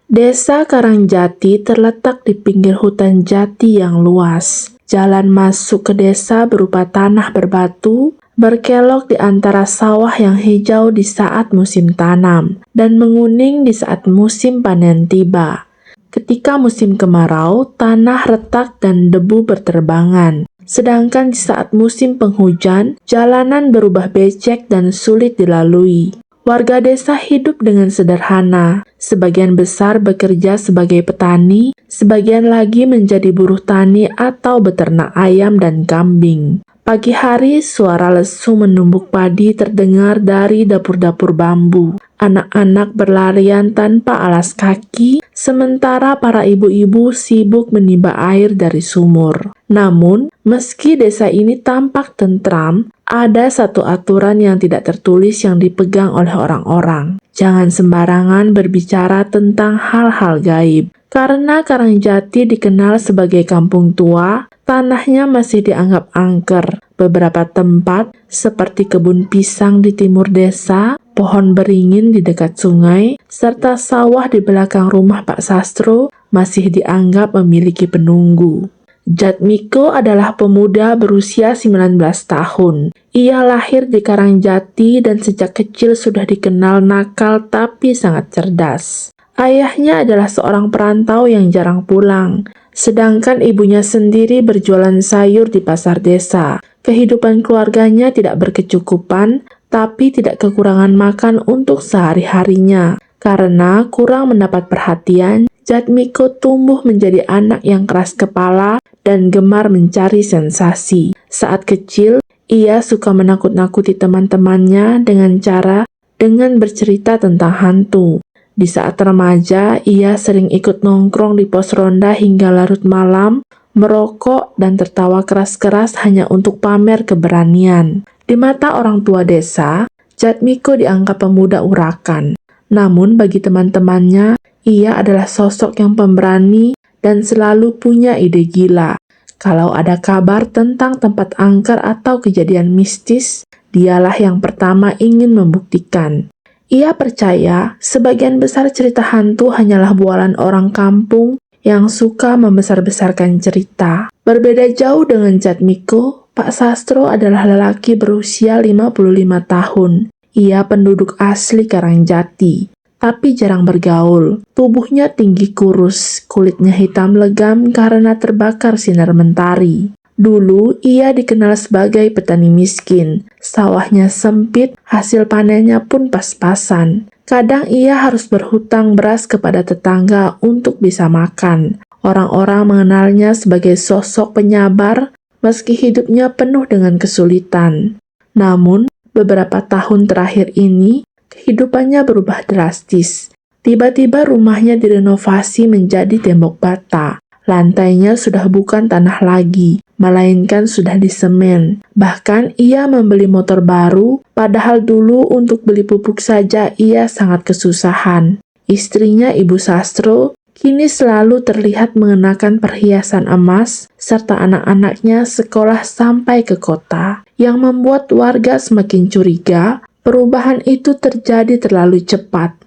Desa Karangjati terletak di pinggir hutan jati yang luas. Jalan masuk ke desa berupa tanah berbatu, berkelok di antara sawah yang hijau di saat musim tanam, dan menguning di saat musim panen tiba. Ketika musim kemarau, tanah retak dan debu berterbangan. Sedangkan di saat musim penghujan, jalanan berubah becek dan sulit dilalui. Warga desa hidup dengan sederhana. Sebagian besar bekerja sebagai petani, sebagian lagi menjadi buruh tani atau beternak ayam dan kambing. Pagi hari, suara lesu menumbuk padi terdengar dari dapur-dapur bambu. Anak-anak berlarian tanpa alas kaki, sementara para ibu-ibu sibuk menimba air dari sumur. Namun, meski desa ini tampak tentram, ada satu aturan yang tidak tertulis yang dipegang oleh orang-orang. Jangan sembarangan berbicara tentang hal-hal gaib. Karena Karangjati dikenal sebagai kampung tua, tanahnya masih dianggap angker. Beberapa tempat, seperti kebun pisang di timur desa, pohon beringin di dekat sungai, serta sawah di belakang rumah Pak Sastro, masih dianggap memiliki penunggu. Jatmiko adalah pemuda berusia 19 tahun. Ia lahir di Karangjati dan sejak kecil sudah dikenal nakal tapi sangat cerdas. Ayahnya adalah seorang perantau yang jarang pulang, sedangkan ibunya sendiri berjualan sayur di pasar desa. Kehidupan keluarganya tidak berkecukupan, tapi tidak kekurangan makan untuk sehari-harinya. Karena kurang mendapat perhatian, Jatmiko tumbuh menjadi anak yang keras kepala dan gemar mencari sensasi. Saat kecil, ia suka menakut-nakuti teman-temannya dengan bercerita tentang hantu. Di saat remaja, ia sering ikut nongkrong di pos ronda hingga larut malam, merokok dan tertawa keras-keras hanya untuk pamer keberanian. Di mata orang tua desa, Jatmiko dianggap pemuda urakan. Namun bagi teman-temannya, ia adalah sosok yang pemberani dan selalu punya ide gila. Kalau ada kabar tentang tempat angker atau kejadian mistis, dialah yang pertama ingin membuktikan. Ia percaya sebagian besar cerita hantu hanyalah bualan orang kampung yang suka membesar-besarkan cerita. Berbeda jauh dengan Jatmiko, Pak Sastro adalah lelaki berusia 55 tahun. Ia penduduk asli Karangjati, tapi jarang bergaul. Tubuhnya tinggi kurus, kulitnya hitam legam karena terbakar sinar mentari. Dulu, ia dikenal sebagai petani miskin. Sawahnya sempit, hasil panennya pun pas-pasan. Kadang ia harus berhutang beras kepada tetangga untuk bisa makan. Orang-orang mengenalnya sebagai sosok penyabar, meski hidupnya penuh dengan kesulitan. Namun, beberapa tahun terakhir ini, kehidupannya berubah drastis. Tiba-tiba rumahnya direnovasi menjadi tembok bata. Lantainya sudah bukan tanah lagi, melainkan sudah disemen. Bahkan ia membeli motor baru, padahal dulu untuk beli pupuk saja ia sangat kesusahan. Istrinya Ibu Sastro kini selalu terlihat mengenakan perhiasan emas, serta anak-anaknya sekolah sampai ke kota, yang membuat warga semakin curiga. Perubahan itu terjadi terlalu cepat.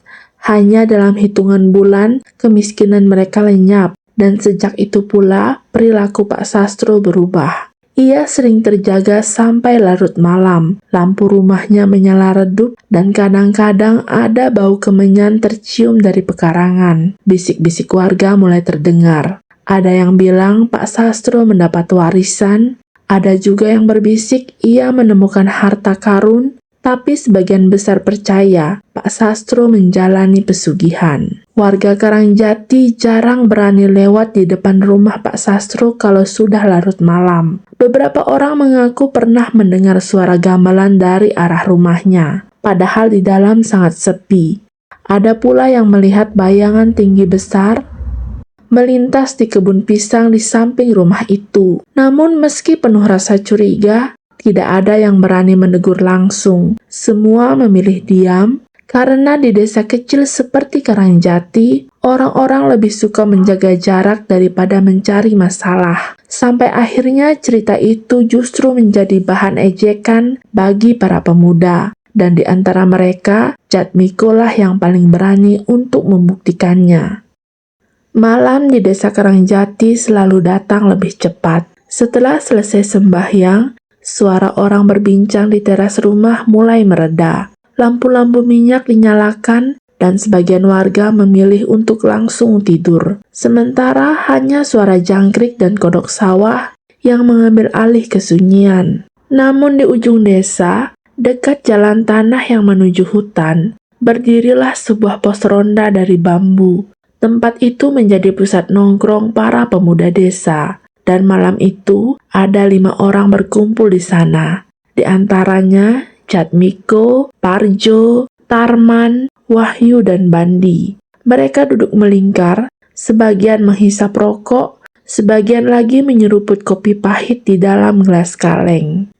Hanya dalam hitungan bulan, kemiskinan mereka lenyap. Dan sejak itu pula, perilaku Pak Sastro berubah. Ia sering terjaga sampai larut malam. Lampu rumahnya menyala redup dan kadang-kadang ada bau kemenyan tercium dari pekarangan. Bisik-bisik warga mulai terdengar. Ada yang bilang Pak Sastro mendapat warisan. Ada juga yang berbisik ia menemukan harta karun. Tapi sebagian besar percaya Pak Sastro menjalani pesugihan. Warga Karangjati jarang berani lewat di depan rumah Pak Sastro kalau sudah larut malam. Beberapa orang mengaku pernah mendengar suara gamelan dari arah rumahnya, padahal di dalam sangat sepi. Ada pula yang melihat bayangan tinggi besar melintas di kebun pisang di samping rumah itu. Namun meski penuh rasa curiga, tidak ada yang berani menegur langsung. Semua memilih diam, karena di desa kecil seperti Karangjati, orang-orang lebih suka menjaga jarak daripada mencari masalah. Sampai akhirnya cerita itu justru menjadi bahan ejekan bagi para pemuda. Dan di antara mereka, Jatmiko lah yang paling berani untuk membuktikannya. Malam di desa Karangjati selalu datang lebih cepat. Setelah selesai sembahyang, suara orang berbincang di teras rumah mulai mereda. Lampu-lampu minyak dinyalakan dan sebagian warga memilih untuk langsung tidur. Sementara hanya suara jangkrik dan kodok sawah yang mengambil alih kesunyian. Namun di ujung desa, dekat jalan tanah yang menuju hutan, berdirilah sebuah pos ronda dari bambu. Tempat itu menjadi pusat nongkrong para pemuda desa, dan malam itu ada 5 orang berkumpul di sana. Di antaranya Jatmiko, Parjo, Tarman, Wahyu, dan Bandi. Mereka duduk melingkar, sebagian menghisap rokok, sebagian lagi menyeruput kopi pahit di dalam gelas kaleng.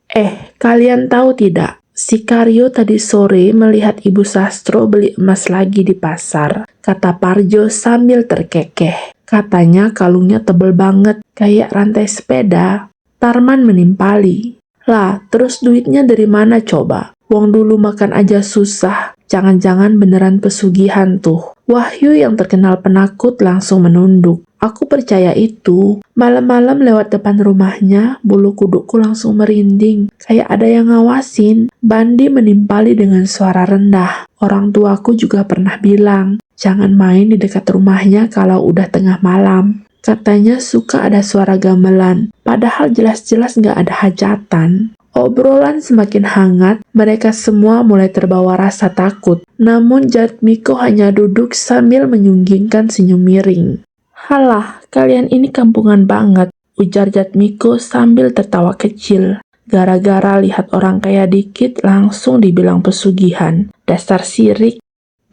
Kalian tahu tidak? Si Karyo tadi sore melihat Ibu Sastro beli emas lagi di pasar, kata Parjo sambil terkekeh. Katanya kalungnya tebel banget, kayak rantai sepeda. Tarman menimpali. Lah, terus duitnya dari mana coba? Wong dulu makan aja susah, jangan-jangan beneran pesugihan tuh. Wahyu yang terkenal penakut langsung menunduk. Aku percaya itu. Malam-malam lewat depan rumahnya, bulu kudukku langsung merinding. Kayak ada yang ngawasin. Bandi menimpali dengan suara rendah. Orang tuaku juga pernah bilang, jangan main di dekat rumahnya kalau udah tengah malam. Katanya suka ada suara gamelan, padahal jelas-jelas nggak ada hajatan. Obrolan semakin hangat, mereka semua mulai terbawa rasa takut. Namun Jatmiko hanya duduk sambil menyunggingkan senyum miring. Halah, kalian ini kampungan banget, ujar Jatmiko sambil tertawa kecil. Gara-gara lihat orang kaya dikit langsung dibilang pesugihan. Dasar sirik.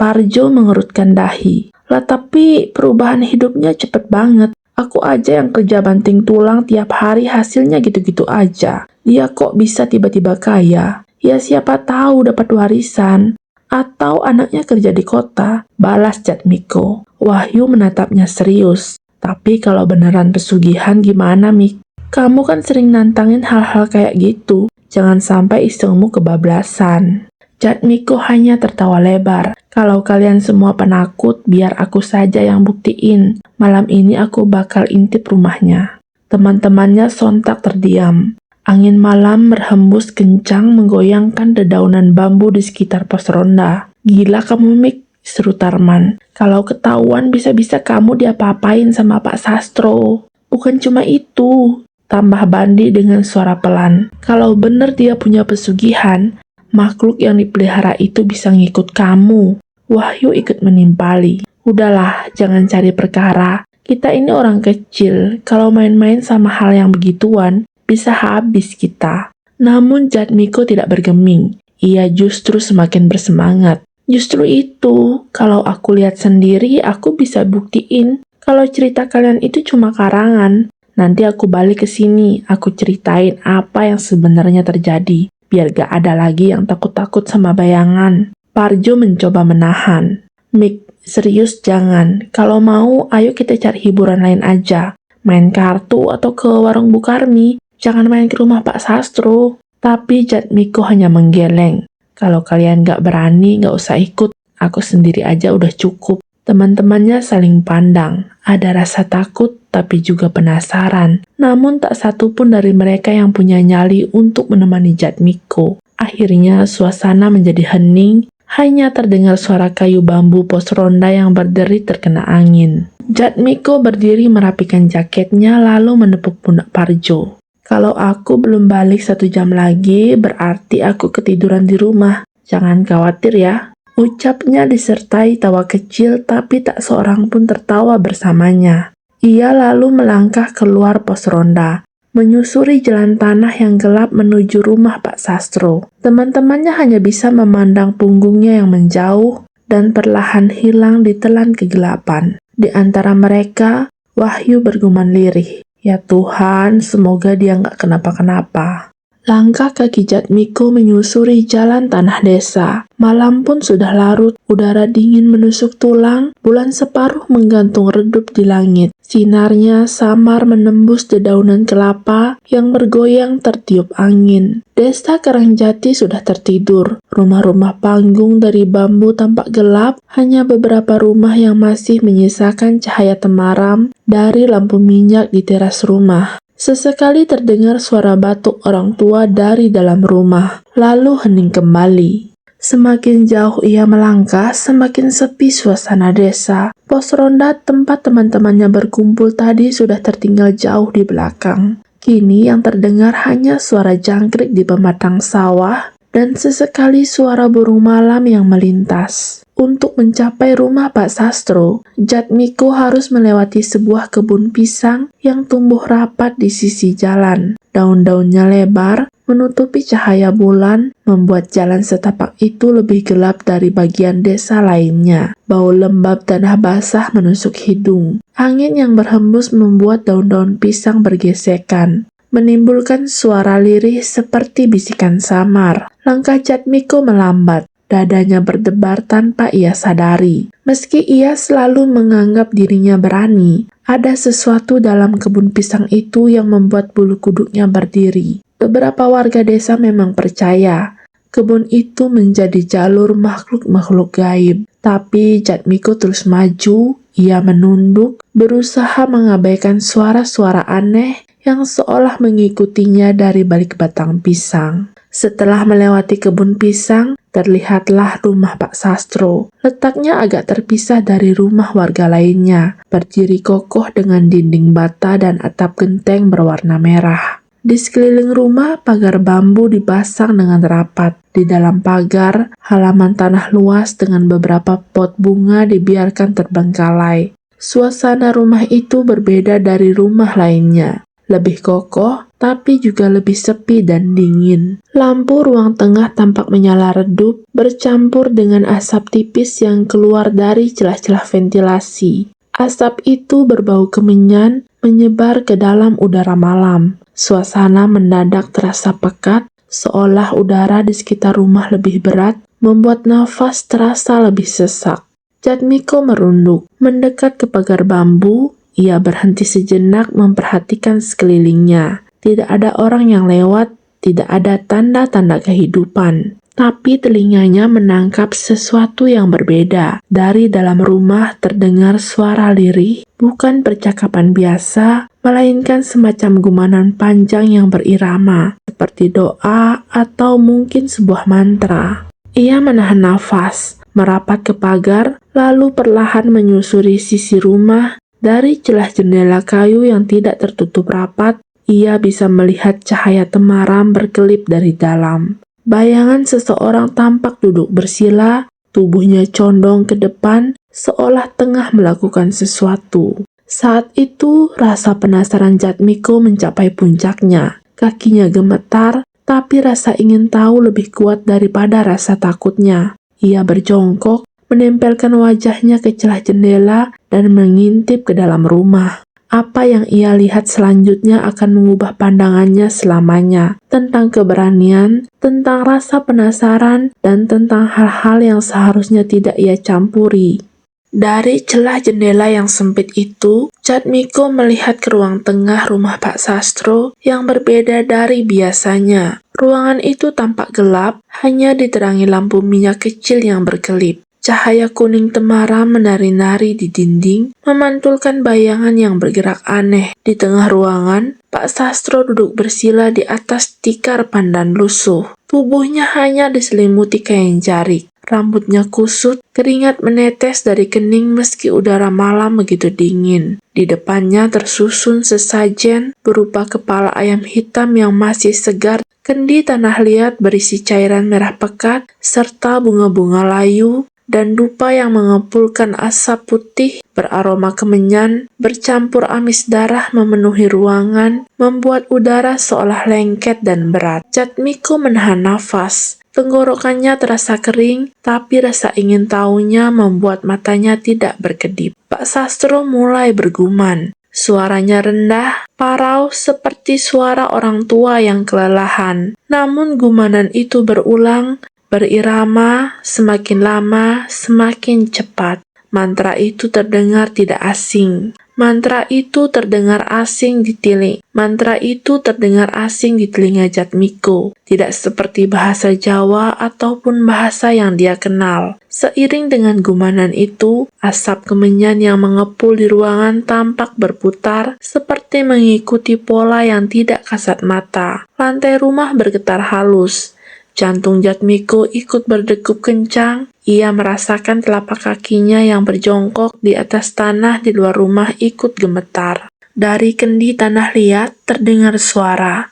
Parjo mengerutkan dahi. Lah tapi perubahan hidupnya cepet banget. Aku aja yang kerja banting tulang tiap hari hasilnya gitu-gitu aja. Dia kok bisa tiba-tiba kaya? Ya siapa tahu dapat warisan. Atau anaknya kerja di kota, balas Jatmiko. Wahyu menatapnya serius. Tapi kalau beneran pesugihan gimana, Mik? Kamu kan sering nantangin hal-hal kayak gitu. Jangan sampai isengmu kebablasan. Jatmiko hanya tertawa lebar. Kalau kalian semua penakut, biar aku saja yang buktiin. Malam ini aku bakal intip rumahnya. Teman-temannya sontak terdiam. Angin malam berhembus kencang menggoyangkan dedaunan bambu di sekitar pos ronda. Gila kamu, Mik, seru Tarman. Kalau ketahuan bisa-bisa kamu diapa-apain sama Pak Sastro. Bukan cuma itu, tambah Bandi dengan suara pelan. Kalau bener dia punya pesugihan, makhluk yang dipelihara itu bisa ngikut kamu. Wahyu ikut menimpali. Udahlah, jangan cari perkara. Kita ini orang kecil, kalau main-main sama hal yang begituan, bisa habis kita. Namun Jatmiko tidak bergeming. Ia justru semakin bersemangat. Justru itu, kalau aku lihat sendiri, aku bisa buktiin kalau cerita kalian itu cuma karangan. Nanti aku balik ke sini, aku ceritain apa yang sebenarnya terjadi. Biar gak ada lagi yang takut-takut sama bayangan. Parjo mencoba menahan. Mik, serius jangan. Kalau mau, ayo kita cari hiburan lain aja. Main kartu atau ke warung Bukarmi. Jangan main ke rumah Pak Sastro. Tapi Jatmiko hanya menggeleng. Kalau kalian gak berani, gak usah ikut. Aku sendiri aja udah cukup. Teman-temannya saling pandang. Ada rasa takut, tapi juga penasaran. Namun tak satu pun dari mereka yang punya nyali untuk menemani Jatmiko. Akhirnya suasana menjadi hening. Hanya terdengar suara kayu bambu pos ronda yang berderi terkena angin. Jatmiko berdiri merapikan jaketnya lalu menepuk pundak Parjo. Kalau aku belum balik 1 jam lagi, berarti aku ketiduran di rumah. Jangan khawatir ya. Ucapnya disertai tawa kecil, tapi tak seorang pun tertawa bersamanya. Ia lalu melangkah keluar pos ronda, menyusuri jalan tanah yang gelap menuju rumah Pak Sastro. Teman-temannya hanya bisa memandang punggungnya yang menjauh dan perlahan hilang ditelan kegelapan. Di antara mereka, Wahyu bergumam lirih. Ya Tuhan, semoga dia nggak kenapa-kenapa. Langkah kaki Jatmiko menyusuri jalan tanah desa. Malam pun sudah larut, udara dingin menusuk tulang, bulan separuh menggantung redup di langit. Sinarnya samar menembus dedaunan kelapa yang bergoyang tertiup angin. Desa Karangjati sudah tertidur. Rumah-rumah panggung dari bambu tampak gelap, hanya beberapa rumah yang masih menyisakan cahaya temaram dari lampu minyak di teras rumah. Sesekali terdengar suara batuk orang tua dari dalam rumah, lalu hening kembali. Semakin jauh ia melangkah, semakin sepi suasana desa. Pos ronda tempat teman-temannya berkumpul tadi sudah tertinggal jauh di belakang. Kini yang terdengar hanya suara jangkrik di pematang sawah dan sesekali suara burung malam yang melintas. Untuk mencapai rumah Pak Sastro, Jatmiko harus melewati sebuah kebun pisang yang tumbuh rapat di sisi jalan. Daun-daunnya lebar, menutupi cahaya bulan, membuat jalan setapak itu lebih gelap dari bagian desa lainnya. Bau lembab tanah basah menusuk hidung. Angin yang berhembus membuat daun-daun pisang bergesekan, menimbulkan suara lirih seperti bisikan samar. Langkah Jatmiko melambat. Dadanya berdebar tanpa ia sadari. Meski ia selalu menganggap dirinya berani, ada sesuatu dalam kebun pisang itu yang membuat bulu kuduknya berdiri. Beberapa warga desa memang percaya kebun itu menjadi jalur makhluk-makhluk gaib. Tapi Jatmiko terus maju, ia menunduk, berusaha mengabaikan suara-suara aneh yang seolah mengikutinya dari balik batang pisang. Setelah melewati kebun pisang, terlihatlah rumah Pak Sastro. Letaknya agak terpisah dari rumah warga lainnya, berdiri kokoh dengan dinding bata dan atap genteng berwarna merah. Di sekeliling rumah, pagar bambu dipasang dengan rapat. Di dalam pagar, halaman tanah luas dengan beberapa pot bunga dibiarkan terbengkalai. Suasana rumah itu berbeda dari rumah lainnya. Lebih kokoh, tapi juga lebih sepi dan dingin. Lampu ruang tengah tampak menyala redup, bercampur dengan asap tipis yang keluar dari celah-celah ventilasi. Asap itu berbau kemenyan, menyebar ke dalam udara malam. Suasana mendadak terasa pekat, seolah udara di sekitar rumah lebih berat, membuat nafas terasa lebih sesak. Jatmiko merunduk, mendekat ke pagar bambu. Ia berhenti sejenak memperhatikan sekelilingnya. Tidak ada orang yang lewat, tidak ada tanda-tanda kehidupan. Tapi telinganya menangkap sesuatu yang berbeda. Dari dalam rumah terdengar suara lirih, bukan percakapan biasa, melainkan semacam gumanan panjang yang berirama, seperti doa atau mungkin sebuah mantra. Ia menahan nafas, merapat ke pagar, lalu perlahan menyusuri sisi rumah. Dari celah jendela kayu yang tidak tertutup rapat, ia bisa melihat cahaya temaram berkelip dari dalam. Bayangan seseorang tampak duduk bersila, tubuhnya condong ke depan, seolah tengah melakukan sesuatu. Saat itu, rasa penasaran Jatmiko mencapai puncaknya. Kakinya gemetar, tapi rasa ingin tahu lebih kuat daripada rasa takutnya. Ia berjongkok, menempelkan wajahnya ke celah jendela dan mengintip ke dalam rumah. Apa yang ia lihat selanjutnya akan mengubah pandangannya selamanya, tentang keberanian, tentang rasa penasaran, dan tentang hal-hal yang seharusnya tidak ia campuri. Dari celah jendela yang sempit itu, Jatmiko melihat ke ruang tengah rumah Pak Sastro yang berbeda dari biasanya. Ruangan itu tampak gelap, hanya diterangi lampu minyak kecil yang berkelip. Cahaya kuning temaram menari-nari di dinding, memantulkan bayangan yang bergerak aneh. Di tengah ruangan, Pak Sastro duduk bersila di atas tikar pandan lusuh. Tubuhnya hanya diselimuti kain jarik. Rambutnya kusut, keringat menetes dari kening meski udara malam begitu dingin. Di depannya tersusun sesajen berupa kepala ayam hitam yang masih segar, kendi tanah liat berisi cairan merah pekat, serta bunga-bunga layu, dan dupa yang mengepulkan asap putih beraroma kemenyan, bercampur amis darah memenuhi ruangan, membuat udara seolah lengket dan berat. Jatmiko menahan nafas. Tenggorokannya terasa kering, tapi rasa ingin tahunya membuat matanya tidak berkedip. Pak Sastro mulai bergumam. Suaranya rendah, parau seperti suara orang tua yang kelelahan. Namun gumanan itu berulang, berirama, semakin lama, semakin cepat. Mantra itu terdengar tidak asing. Mantra itu terdengar asing di telinga. Mantra itu terdengar asing di telinga Jatmiko, tidak seperti bahasa Jawa ataupun bahasa yang dia kenal. Seiring dengan gumanan itu, asap kemenyan yang mengepul di ruangan tampak berputar seperti mengikuti pola yang tidak kasat mata. Lantai rumah bergetar halus. Jantung Jatmiko ikut berdegup kencang. Ia merasakan telapak kakinya yang berjongkok di atas tanah di luar rumah ikut gemetar. Dari kendi tanah liat terdengar suara.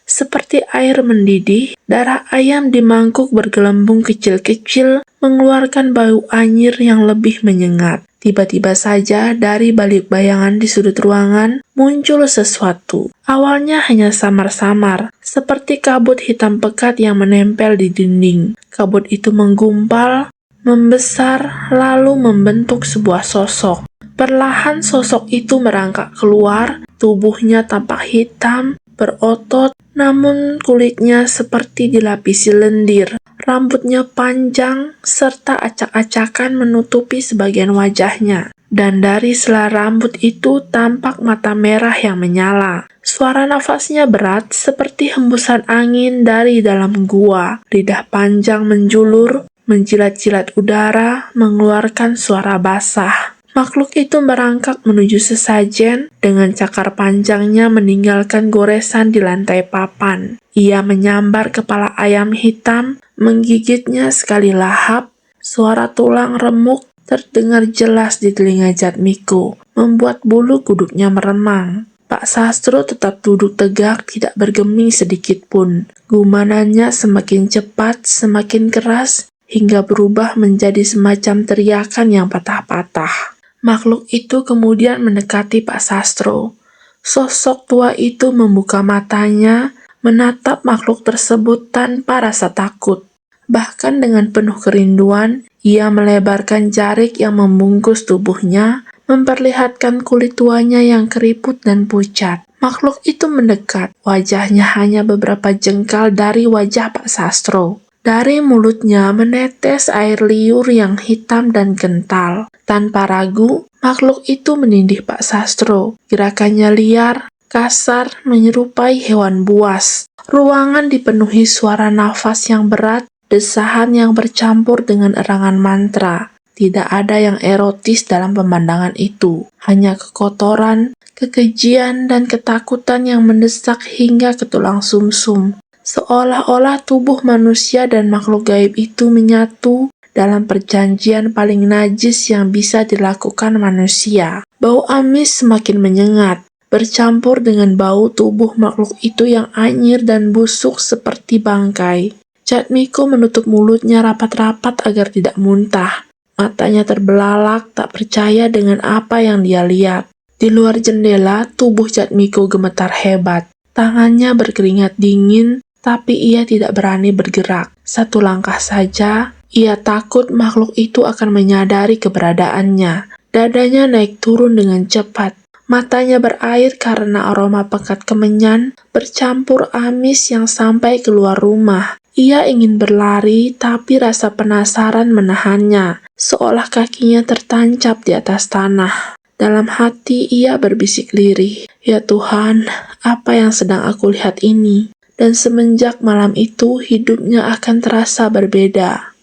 Seperti air mendidih, darah ayam di mangkuk bergelembung kecil-kecil mengeluarkan bau anyir yang lebih menyengat. Tiba-tiba saja dari balik bayangan di sudut ruangan muncul sesuatu. Awalnya hanya samar-samar, seperti kabut hitam pekat yang menempel di dinding. Kabut itu menggumpal, membesar, lalu membentuk sebuah sosok. Perlahan sosok itu merangkak keluar, tubuhnya tampak hitam, berotot, namun kulitnya seperti dilapisi lendir. Rambutnya panjang, serta acak-acakan menutupi sebagian wajahnya. Dan dari sela rambut itu tampak mata merah yang menyala. Suara nafasnya berat seperti hembusan angin dari dalam gua. Lidah panjang menjulur, menjilat-jilat udara, mengeluarkan suara basah. Makhluk itu merangkak menuju sesajen, dengan cakar panjangnya meninggalkan goresan di lantai papan. Ia menyambar kepala ayam hitam, menggigitnya sekali lahap. Suara tulang remuk terdengar jelas di telinga Jatmiko, membuat bulu kuduknya meremang. Pak Sastro tetap duduk tegak, tidak bergeming sedikit pun. Gumanannya semakin cepat, semakin keras, hingga berubah menjadi semacam teriakan yang patah-patah. Makhluk itu kemudian mendekati Pak Sastro. Sosok tua itu membuka matanya, menatap makhluk tersebut tanpa rasa takut. Bahkan dengan penuh kerinduan, ia melebarkan jarik yang membungkus tubuhnya, memperlihatkan kulit tuanya yang keriput dan pucat. Makhluk itu mendekat, wajahnya hanya beberapa jengkal dari wajah Pak Sastro. Dari mulutnya menetes air liur yang hitam dan kental. Tanpa ragu, makhluk itu menindih Pak Sastro. Gerakannya liar, kasar, menyerupai hewan buas. Ruangan dipenuhi suara nafas yang berat, desahan yang bercampur dengan erangan mantra. Tidak ada yang erotis dalam pemandangan itu. Hanya kekotoran, kekejian, dan ketakutan yang mendesak hingga ke tulang sumsum. Seolah-olah tubuh manusia dan makhluk gaib itu menyatu dalam perjanjian paling najis yang bisa dilakukan manusia. Bau amis semakin menyengat, bercampur dengan bau tubuh makhluk itu yang anyir dan busuk seperti bangkai. Jatmiko menutup mulutnya rapat-rapat agar tidak muntah. Matanya terbelalak, tak percaya dengan apa yang dia lihat. Di luar jendela, tubuh Jatmiko gemetar hebat. Tangannya berkeringat dingin, tapi ia tidak berani bergerak. Satu langkah saja, ia takut makhluk itu akan menyadari keberadaannya. Dadanya naik turun dengan cepat. Matanya berair karena aroma pekat kemenyan bercampur amis yang sampai keluar rumah. Ia ingin berlari, tapi rasa penasaran menahannya, seolah kakinya tertancap di atas tanah. Dalam hati ia berbisik lirih, "Ya Tuhan, apa yang sedang aku lihat ini?" Dan semenjak malam itu, hidupnya akan terasa berbeda.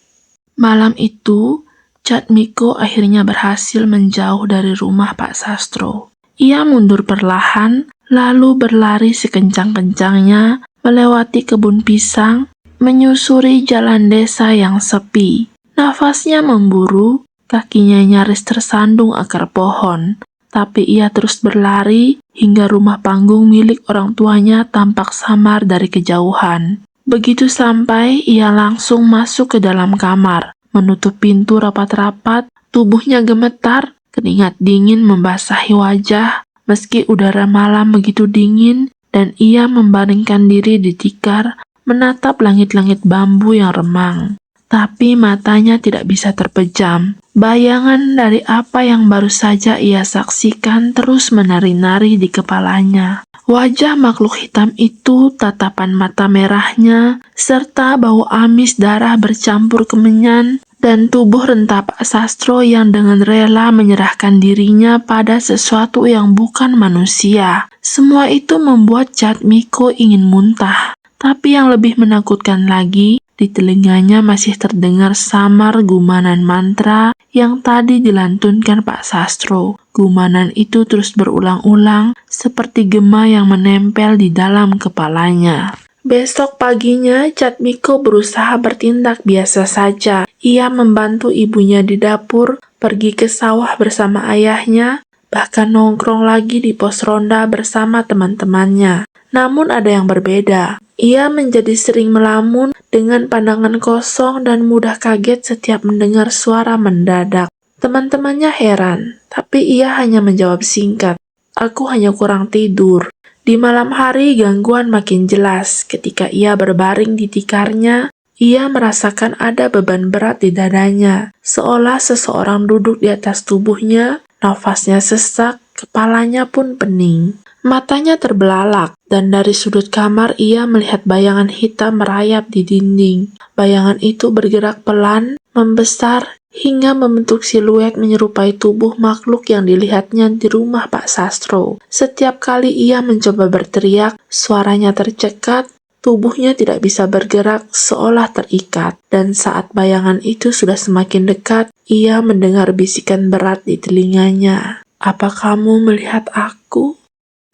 Malam itu, Jatmiko akhirnya berhasil menjauh dari rumah Pak Sastro. Ia mundur perlahan, lalu berlari sekencang-kencangnya, melewati kebun pisang, menyusuri jalan desa yang sepi. Nafasnya memburu, kakinya nyaris tersandung akar pohon. Tapi ia terus berlari hingga rumah panggung milik orang tuanya tampak samar dari kejauhan. Begitu sampai, ia langsung masuk ke dalam kamar, menutup pintu rapat-rapat, tubuhnya gemetar, keringat dingin membasahi wajah, meski udara malam begitu dingin, dan ia membaringkan diri di tikar, menatap langit-langit bambu yang remang. tapi matanya tidak bisa terpejam. Bayangan dari apa yang baru saja ia saksikan terus menari-nari di kepalanya. Wajah makhluk hitam itu, tatapan mata merahnya, serta bau amis darah bercampur kemenyan, dan tubuh renta Pak Sastro yang dengan rela menyerahkan dirinya pada sesuatu yang bukan manusia. Semua itu membuat Jatmiko ingin muntah. Tapi yang lebih menakutkan lagi, di telinganya masih terdengar samar gumanan mantra yang tadi dilantunkan Pak Sastro. Gumanan itu terus berulang-ulang seperti gema yang menempel di dalam kepalanya. Besok paginya, Jatmiko berusaha bertindak biasa saja. Ia membantu ibunya di dapur, pergi ke sawah bersama ayahnya, bahkan nongkrong lagi di pos ronda bersama teman-temannya. Namun ada yang berbeda. Ia menjadi sering melamun dengan pandangan kosong dan mudah kaget setiap mendengar suara mendadak. Teman-temannya heran, tapi ia hanya menjawab singkat, "Aku hanya kurang tidur." Di malam hari gangguan makin jelas. Ketika ia berbaring di tikarnya, ia merasakan ada beban berat di dadanya, seolah seseorang duduk di atas tubuhnya, nafasnya sesak, kepalanya pun pening. Matanya terbelalak, dan dari sudut kamar ia melihat bayangan hitam merayap di dinding. Bayangan itu bergerak pelan, membesar, hingga membentuk siluet menyerupai tubuh makhluk yang dilihatnya di rumah Pak Sastro. Setiap kali ia mencoba berteriak, suaranya tercekat, tubuhnya tidak bisa bergerak seolah terikat. Dan saat bayangan itu sudah semakin dekat, ia mendengar bisikan berat di telinganya. "Apa kamu melihat aku?"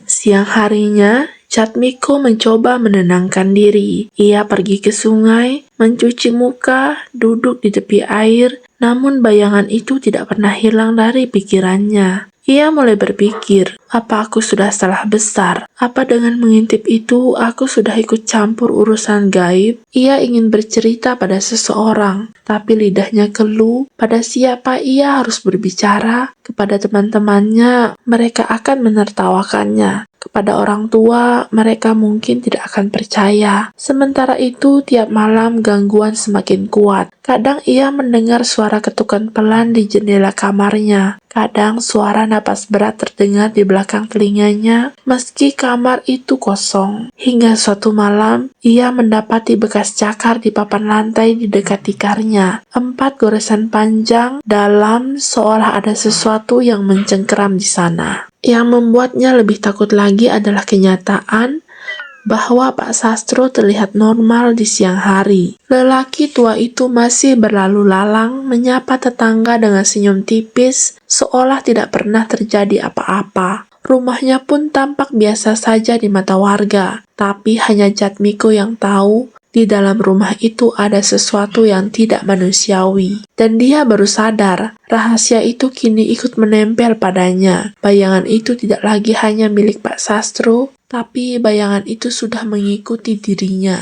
Siang harinya, Jatmiko mencoba menenangkan diri. Ia pergi ke sungai, mencuci muka, duduk di tepi air, namun bayangan itu tidak pernah hilang dari pikirannya. Ia mulai berpikir, apa aku sudah salah besar? Apa dengan mengintip itu aku sudah ikut campur urusan gaib? Ia ingin bercerita pada seseorang, tapi lidahnya keluh. Pada siapa ia harus berbicara? Kepada teman-temannya, mereka akan menertawakannya. Kepada orang tua, mereka mungkin tidak akan percaya. Sementara itu, tiap malam gangguan semakin kuat. Kadang ia mendengar suara ketukan pelan di jendela kamarnya. Kadang suara napas berat terdengar di belakang telinganya, meski kamar itu kosong. Hingga suatu malam, ia mendapati bekas cakar di papan lantai di dekat tikarnya. 4 goresan panjang, dalam, seolah ada sesuatu yang mencengkeram di sana. Yang membuatnya lebih takut lagi adalah kenyataan bahwa Pak Sastro terlihat normal di siang hari. Lelaki tua itu masih berlalu lalang, menyapa tetangga dengan senyum tipis, seolah tidak pernah terjadi apa-apa. Rumahnya pun tampak biasa saja di mata warga, tapi hanya Jatmiko yang tahu, di dalam rumah itu ada sesuatu yang tidak manusiawi. Dan dia baru sadar, rahasia itu kini ikut menempel padanya. Bayangan itu tidak lagi hanya milik Pak Sastro, tapi bayangan itu sudah mengikuti dirinya.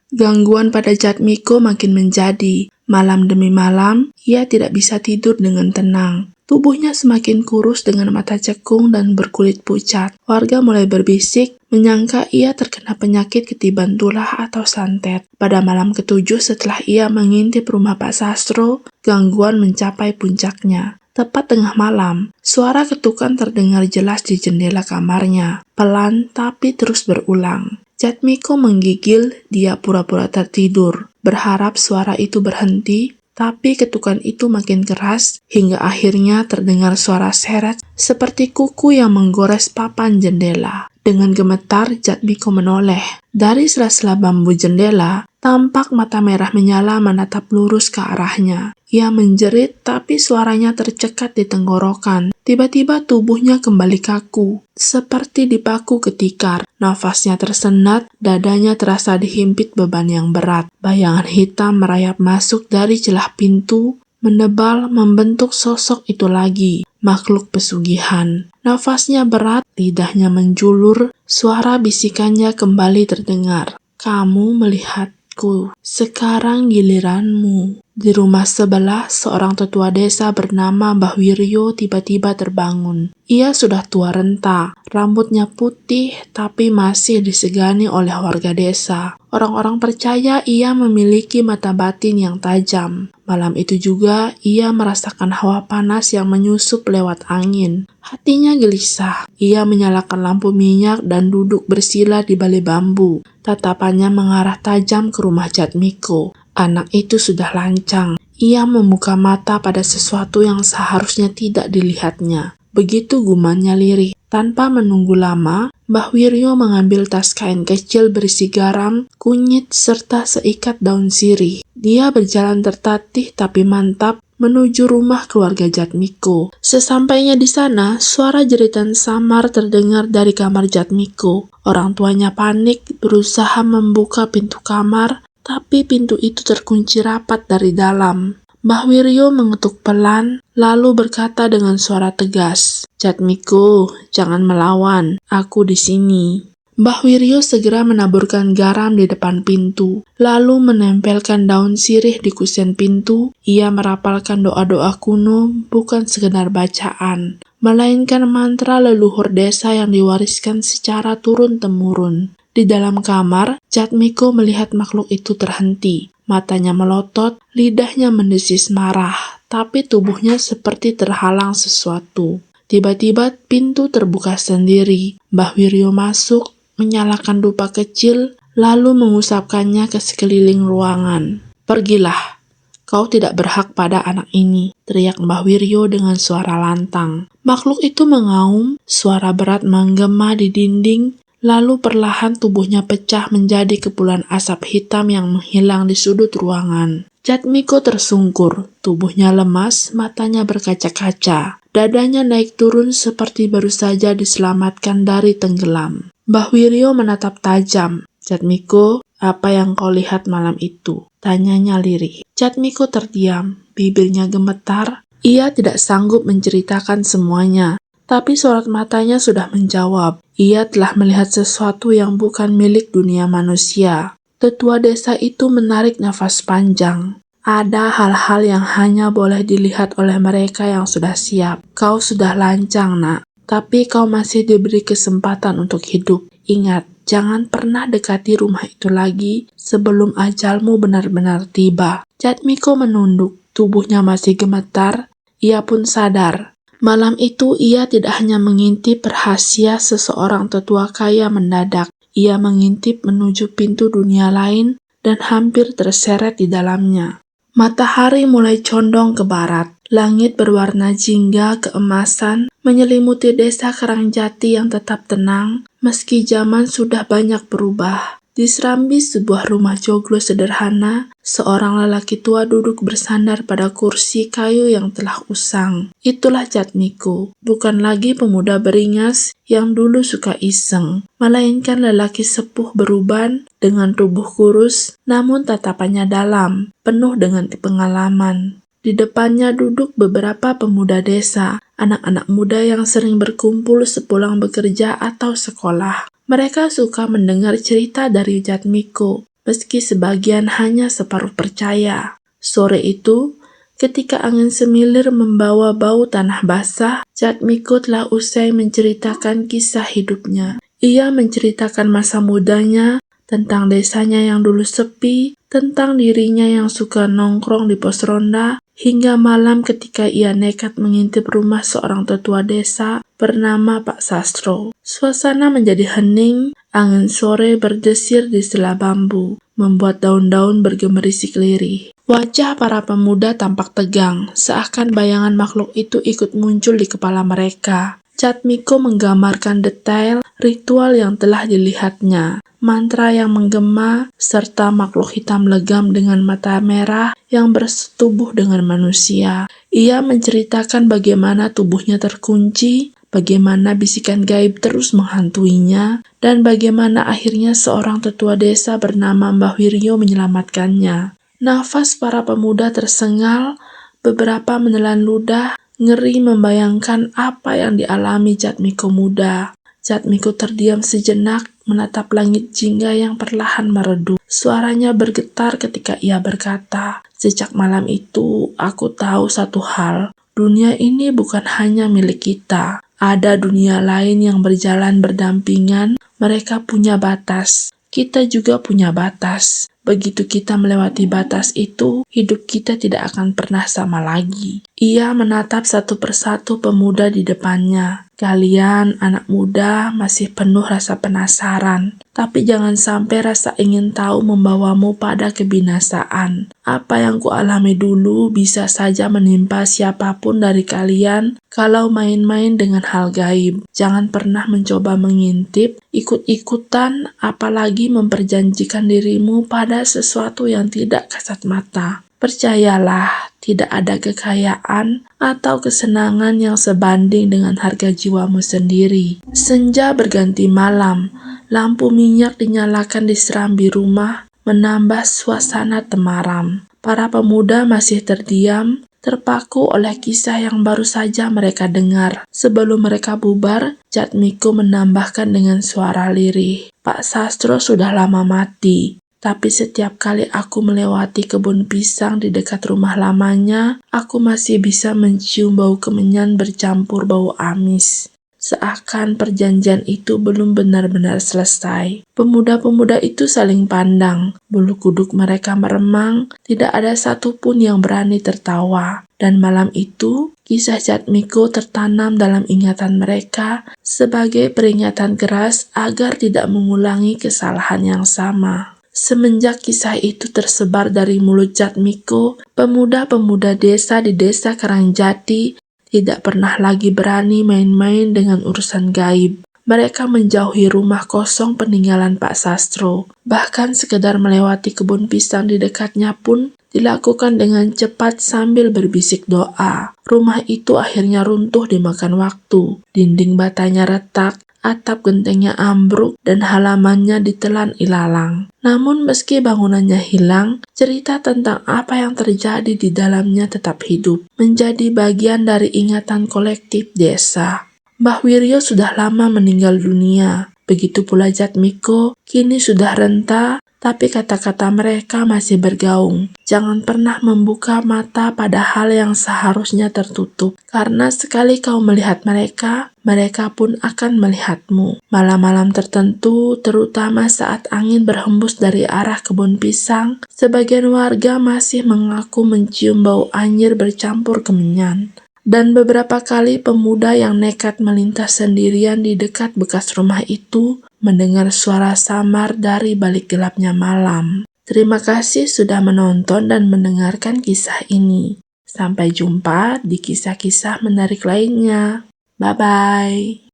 Gangguan pada Jatmiko makin menjadi. Malam demi malam, ia tidak bisa tidur dengan tenang. Tubuhnya semakin kurus dengan mata cekung dan berkulit pucat. Warga mulai berbisik, menyangka ia terkena penyakit ketiban tulah atau santet. Pada malam ke-7 setelah ia mengintip rumah Pak Sastro, gangguan mencapai puncaknya. Tepat tengah malam, suara ketukan terdengar jelas di jendela kamarnya. Pelan tapi terus berulang. Jatmiko menggigil, dia pura-pura tertidur. Berharap suara itu berhenti, tapi ketukan itu makin keras, hingga akhirnya terdengar suara seret seperti kuku yang menggores papan jendela. Dengan gemetar, Jatmiko menoleh. Dari sela-sela bambu jendela, tampak mata merah menyala menatap lurus ke arahnya. Ia menjerit, tapi suaranya tercekat di tenggorokan. Tiba-tiba tubuhnya kembali kaku, seperti dipaku ke tikar. Nafasnya tersendat, dadanya terasa dihimpit beban yang berat. Bayangan hitam merayap masuk dari celah pintu, menebal membentuk sosok itu lagi, makhluk pesugihan. Nafasnya berat, lidahnya menjulur, suara bisikannya kembali terdengar. "Kamu melihatku, sekarang giliranmu." Di rumah sebelah, seorang tetua desa bernama Mbah Wiryo tiba-tiba terbangun. Ia sudah tua renta, rambutnya putih tapi masih disegani oleh warga desa. Orang-orang percaya ia memiliki mata batin yang tajam. Malam itu juga, ia merasakan hawa panas yang menyusup lewat angin. Hatinya gelisah. Ia menyalakan lampu minyak dan duduk bersila di balik bambu. Tatapannya mengarah tajam ke rumah Jatmiko. Anak itu sudah lancang. Ia membuka mata pada sesuatu yang seharusnya tidak dilihatnya. Begitu gumannya lirih. Tanpa menunggu lama, Mbah Wiryo mengambil tas kain kecil berisi garam, kunyit, serta seikat daun sirih. Dia berjalan tertatih tapi mantap menuju rumah keluarga Jatmiko. Sesampainya di sana, suara jeritan samar terdengar dari kamar Jatmiko. Orang tuanya panik, berusaha membuka pintu kamar, tapi pintu itu terkunci rapat dari dalam. Mbah Wiryo mengetuk pelan, lalu berkata dengan suara tegas, "Jatmiko, jangan melawan, aku di sini." Mbah Wiryo segera menaburkan garam di depan pintu, lalu menempelkan daun sirih di kusen pintu. Ia merapalkan doa-doa kuno, bukan sekedar bacaan, melainkan mantra leluhur desa yang diwariskan secara turun-temurun. Di dalam kamar, Jatmiko melihat makhluk itu terhenti. Matanya melotot, lidahnya mendesis marah, tapi tubuhnya seperti terhalang sesuatu. Tiba-tiba pintu terbuka sendiri. Mbah Wiryo masuk, menyalakan dupa kecil, lalu mengusapkannya ke sekeliling ruangan. "Pergilah, kau tidak berhak pada anak ini," teriak Mbah Wiryo dengan suara lantang. Makhluk itu mengaum, suara berat menggema di dinding, lalu perlahan tubuhnya pecah menjadi kepulan asap hitam yang menghilang di sudut ruangan. Jatmiko tersungkur, tubuhnya lemas, matanya berkaca-kaca. Dadanya naik turun seperti baru saja diselamatkan dari tenggelam. Mbah Wiryo menatap tajam. "Jatmiko, apa yang kau lihat malam itu?" tanyanya lirih. Jatmiko terdiam, bibirnya gemetar. Ia tidak sanggup menceritakan semuanya. Tapi sorot matanya sudah menjawab. Ia telah melihat sesuatu yang bukan milik dunia manusia. Tetua desa itu menarik nafas panjang. Ada hal-hal yang hanya boleh dilihat oleh mereka yang sudah siap. Kau sudah lancang, nak. Tapi kau masih diberi kesempatan untuk hidup. Ingat, jangan pernah dekati rumah itu lagi sebelum ajalmu benar-benar tiba. Jatmiko menunduk. Tubuhnya masih gemetar. Ia pun sadar. Malam itu ia tidak hanya mengintip rahasia seseorang tetua kaya mendadak. Ia mengintip menuju pintu dunia lain dan hampir terseret di dalamnya. Matahari mulai condong ke barat. Langit berwarna jingga keemasan menyelimuti desa Karangjati yang tetap tenang meski zaman sudah banyak berubah. Di serambi sebuah rumah joglo sederhana, seorang lelaki tua duduk bersandar pada kursi kayu yang telah usang. Itulah Jatmiko, bukan lagi pemuda beringas yang dulu suka iseng, melainkan lelaki sepuh beruban dengan tubuh kurus, namun tatapannya dalam, penuh dengan pengalaman. Di depannya duduk beberapa pemuda desa, anak-anak muda yang sering berkumpul sepulang bekerja atau sekolah. Mereka suka mendengar cerita dari Jatmiko, meski sebagian hanya separuh percaya. Sore itu, ketika angin semilir membawa bau tanah basah, Jatmiko telah usai menceritakan kisah hidupnya. Ia menceritakan masa mudanya, tentang desanya yang dulu sepi, tentang dirinya yang suka nongkrong di pos ronda, hingga malam ketika ia nekat mengintip rumah seorang tetua desa bernama Pak Sastro. Suasana menjadi hening, angin sore berdesir di sela bambu, membuat daun-daun bergemerisik lirih. Wajah para pemuda tampak tegang, seakan bayangan makhluk itu ikut muncul di kepala mereka. Jatmiko menggambarkan detail ritual yang telah dilihatnya, mantra yang menggema, serta makhluk hitam legam dengan mata merah yang bersetubuh dengan manusia. Ia menceritakan bagaimana tubuhnya terkunci, bagaimana bisikan gaib terus menghantuinya, dan bagaimana akhirnya seorang tetua desa bernama Mbah Wiryo menyelamatkannya. Nafas para pemuda tersengal, beberapa menelan ludah, ngeri membayangkan apa yang dialami Jatmiko muda. Jatmiko terdiam sejenak, menatap langit jingga yang perlahan meredup. Suaranya bergetar ketika ia berkata, "Sejak malam itu, aku tahu satu hal. Dunia ini bukan hanya milik kita. Ada dunia lain yang berjalan berdampingan. Mereka punya batas. Kita juga punya batas. Begitu kita melewati batas itu, hidup kita tidak akan pernah sama lagi." Ia menatap satu persatu pemuda di depannya. "Kalian, anak muda, masih penuh rasa penasaran. Tapi jangan sampai rasa ingin tahu membawamu pada kebinasaan. Apa yang kualami dulu bisa saja menimpa siapapun dari kalian kalau main-main dengan hal gaib. Jangan pernah mencoba mengintip, ikut-ikutan, apalagi memperjanjikan dirimu pada sesuatu yang tidak kasat mata. Percayalah, tidak ada kekayaan atau kesenangan yang sebanding dengan harga jiwamu sendiri." Senja berganti malam. Lampu minyak dinyalakan di serambi rumah, menambah suasana temaram. Para pemuda masih terdiam, terpaku oleh kisah yang baru saja mereka dengar. Sebelum mereka bubar, Jatmiko menambahkan dengan suara lirih, "Pak Sastro sudah lama mati. Tapi setiap kali aku melewati kebun pisang di dekat rumah lamanya, aku masih bisa mencium bau kemenyan bercampur bau amis. Seakan perjanjian itu belum benar-benar selesai." Pemuda-pemuda itu saling pandang. Bulu kuduk mereka meremang, tidak ada satupun yang berani tertawa. Dan malam itu, kisah Jatmiko tertanam dalam ingatan mereka sebagai peringatan keras agar tidak mengulangi kesalahan yang sama. Semenjak kisah itu tersebar dari mulut Jatmiko, pemuda-pemuda desa di desa Karangjati tidak pernah lagi berani main-main dengan urusan gaib. Mereka menjauhi rumah kosong peninggalan Pak Sastro. Bahkan sekedar melewati kebun pisang di dekatnya pun dilakukan dengan cepat sambil berbisik doa. Rumah itu akhirnya runtuh dimakan waktu. Dinding batanya retak, atap gentengnya ambruk, dan halamannya ditelan ilalang. Namun meski bangunannya hilang, cerita tentang apa yang terjadi di dalamnya tetap hidup, menjadi bagian dari ingatan kolektif desa. Mbah Wiryo sudah lama meninggal dunia, begitu pula Jatmiko kini sudah renta, tapi kata-kata mereka masih bergaung. Jangan pernah membuka mata pada hal yang seharusnya tertutup, karena sekali kau melihat mereka, mereka pun akan melihatmu. Malam-malam tertentu, terutama saat angin berhembus dari arah kebun pisang, sebagian warga masih mengaku mencium bau anyir bercampur kemenyan. Dan beberapa kali pemuda yang nekat melintas sendirian di dekat bekas rumah itu mendengar suara samar dari balik gelapnya malam. Terima kasih sudah menonton dan mendengarkan kisah ini. Sampai jumpa di kisah-kisah menarik lainnya. Bye-bye.